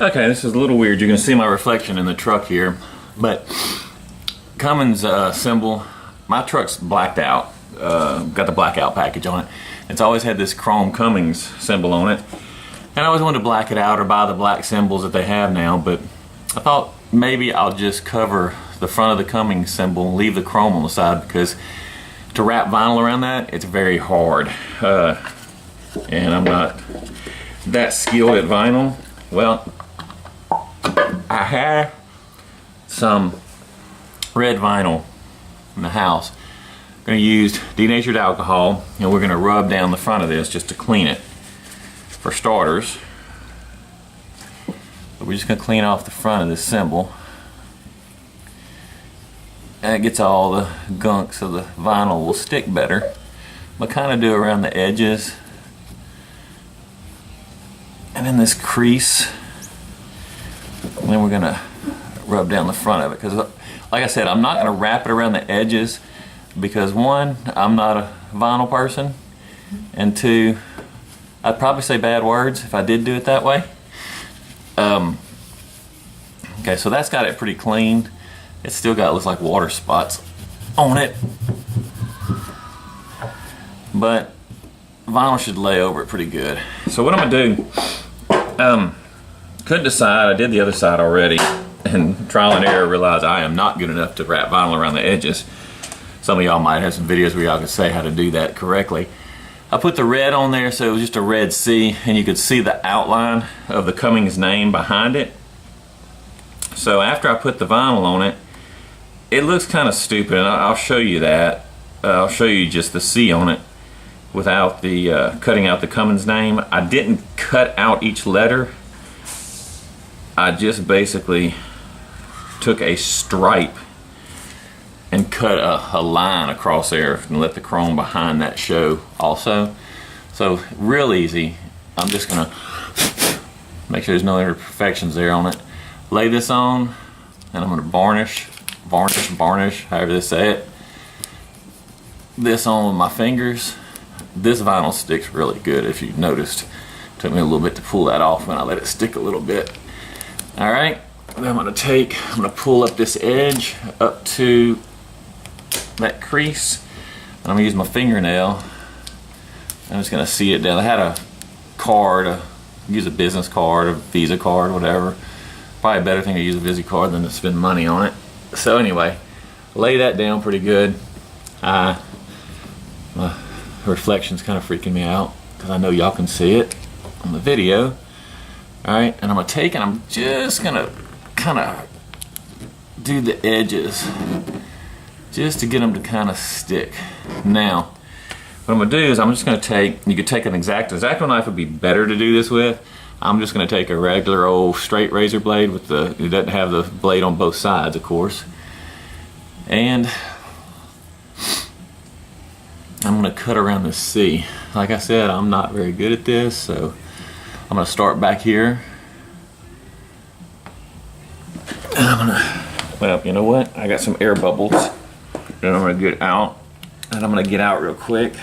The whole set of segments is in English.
Okay, this is a little weird. You're going to see my reflection in the truck here, but Cummins symbol, my truck's blacked out. Got the blackout package on it. It's always had this chrome Cummins symbol on it, and I always wanted to black it out or buy the black symbols that they have now, but I thought maybe I'll just cover the front of the Cummins symbol and leave the chrome on the side, because to wrap vinyl around that, it's very hard, and I'm not that skilled at vinyl. Well, I have some red vinyl in the house. I'm going to use denatured alcohol, and we're going to rub down the front of this just to clean it for starters. But we're just going to clean off the front of this symbol. That gets all the gunk so the vinyl will stick better. But kind of do around the edges and in this crease. And then we're going to rub down the front of it, because like I said, I'm not going to wrap it around the edges because, one, I'm not a vinyl person, and two, I'd probably say bad words if I did do it that way. Okay, so that's got it pretty clean. It's still got, looks like water spots on it, but vinyl should lay over it pretty good. So what I'm going to do, couldn't decide. I did the other side already, and trial and error realized I am not good enough to wrap vinyl around the edges. Some of y'all might have some videos where y'all can say how to do that correctly. I put the red on there so it was just a red C, and you could see the outline of the Cummins name behind it. So after I put the vinyl on it, it looks kind of stupid, and I'll show you that. I'll show you just the C on it without the cutting out the Cummins name. I didn't cut out each letter. I just basically took a stripe and cut a line across there and let the chrome behind that show also. So real easy. I'm just gonna make sure there's no imperfections there on it. Lay this on, and I'm gonna varnish, however they say it. This on with my fingers. This vinyl sticks really good, if you noticed. It took me a little bit to pull that off when I let it stick a little bit. All right, then I'm gonna pull up this edge up to that crease, and I'm gonna use my fingernail. I'm just gonna see it down. I had a card, use a business card, a Visa card, whatever. Probably a better thing to use a Visa card than to spend money on it. So anyway, lay that down pretty good. My reflection's kind of freaking me out because I know y'all can see it on the video. All right, and I'm gonna take and I'm just gonna kind of do the edges just to get them to kind of stick. Now, what I'm gonna do is I'm just gonna take, you could take an X-Acto knife would be better to do this with. I'm just gonna take a regular old straight razor blade with it doesn't have the blade on both sides, of course. And I'm gonna cut around this C. Like I said, I'm not very good at this, so I'm gonna start back here. And I'm gonna, well, you know what? I got some air bubbles that I'm gonna get out. And I'm gonna get out real quick.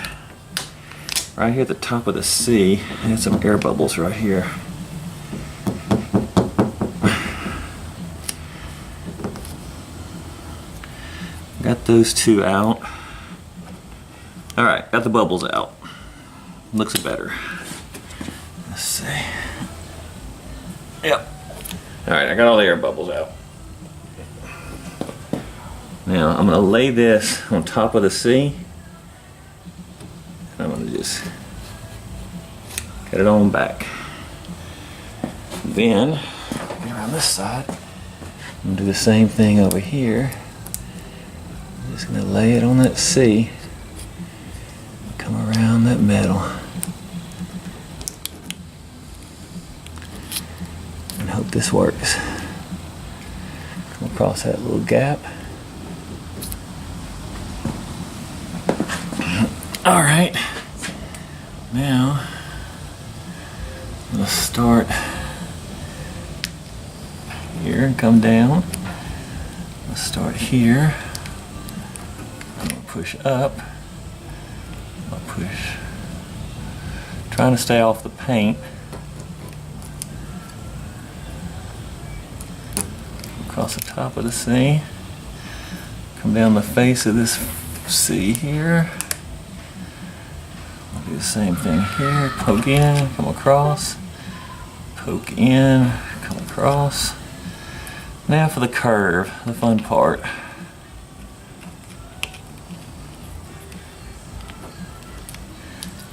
Right here at the top of the C, I had some air bubbles right here. Got those two out. All right, got the bubbles out. Looks better. Let's see. Yep. All right, I got all the air bubbles out. Now I'm gonna lay this on top of the C. And I'm gonna just get it on back. Then, around this side, I'm gonna do the same thing over here. I'm just gonna lay it on that C. Come around that metal. And hope this works. Come across that little gap. All right, now let's start here and come down. Let's start here. I'm gonna push up. I'll push. Trying to stay off the paint. across the top of the C. Come down the face of this C here. I'll do the same thing here. Poke in, come across. Poke in, come across. Now for the curve, the fun part.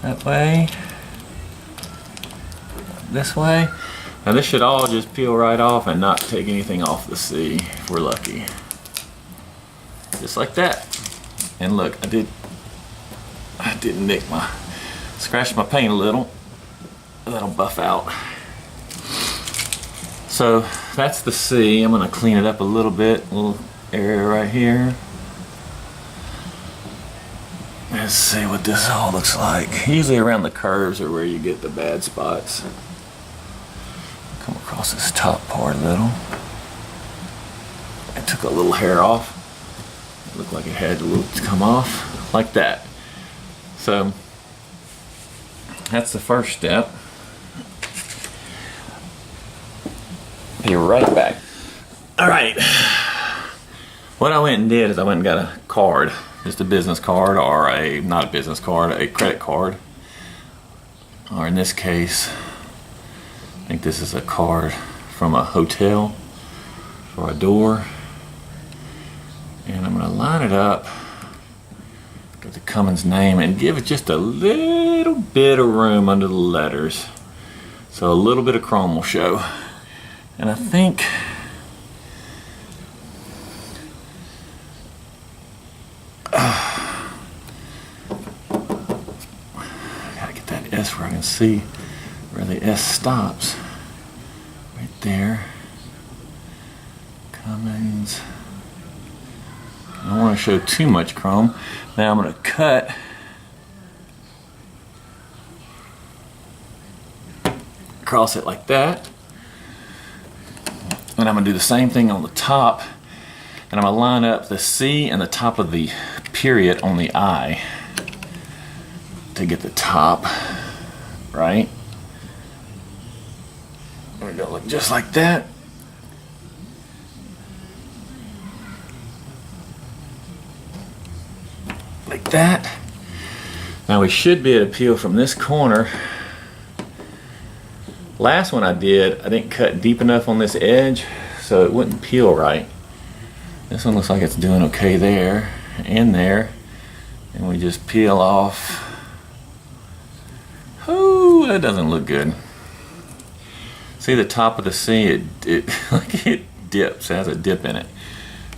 That way. This way. Now this should all just peel right off and not take anything off the C if we're lucky. Just like that. And look, I did scratch my paint a little. That'll buff out. So that's the C. I'm gonna clean it up a little bit. A little area right here. Let's see what this all looks like. Usually around the curves are where you get the bad spots. Come across this top part a little. I took a little hair off. It looked like it had to come off, like that. So that's the first step. Be right back. All right. What I went and did is I went and got a card, just a business card, or not a business card, a credit card. Or in this case, I think this is a card from a hotel for a door. And I'm gonna line it up, get the Cummins name, and give it just a little bit of room under the letters. So a little bit of chrome will show. And I think I gotta get that S where I can see where the S stops. Right there. Cummins. I don't want to show too much chrome. Now I'm going to cut across it like that. And I'm going to do the same thing on the top. And I'm going to line up the C and the top of the period on the I to get the top, right? We're going to look just like that. Like that. Now we should be able to peel from this corner. Last one I didn't cut deep enough on this edge, so it wouldn't peel right. This one looks like it's doing okay there and there. And we just peel off. Oh, that doesn't look good. See the top of the C, like it dips, it has a dip in it.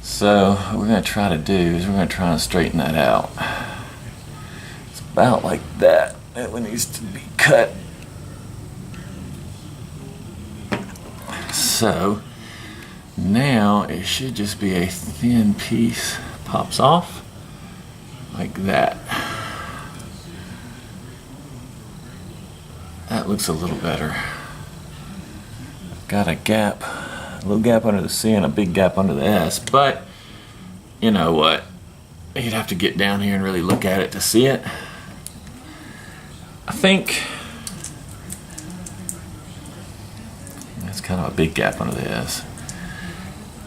So what we're going to try to do is we're going to try and straighten that out. It's about like that. That one needs to be cut. So now it should just be a thin piece. Pops off like that. That looks a little better. Got a gap. A little gap under the C and a big gap under the S, but you know what? You'd have to get down here and really look at it to see it. I think that's kind of a big gap under the S.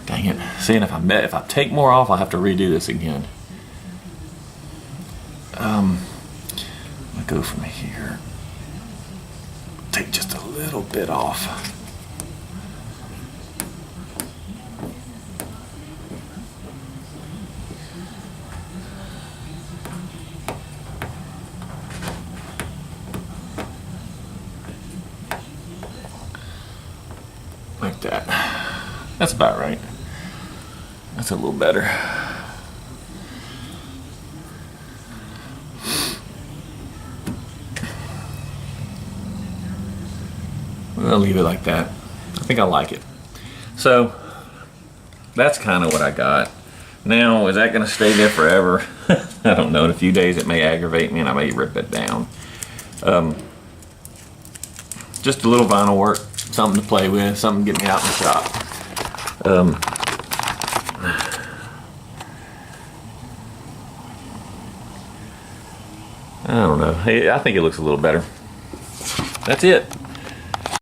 Dang it. See, and if I take more off, I'll have to redo this again. I'm gonna go from here. Take just a little bit off. Like that. That's about right. That's a little better. I'll leave it like that. I think I like it. So that's kind of what I got. Now, is that going to stay there forever? I don't know. In a few days it may aggravate me and I may rip it down. Just a little vinyl work. Something to play with, something to get me out in the shop. I don't know. I think it looks a little better. That's it.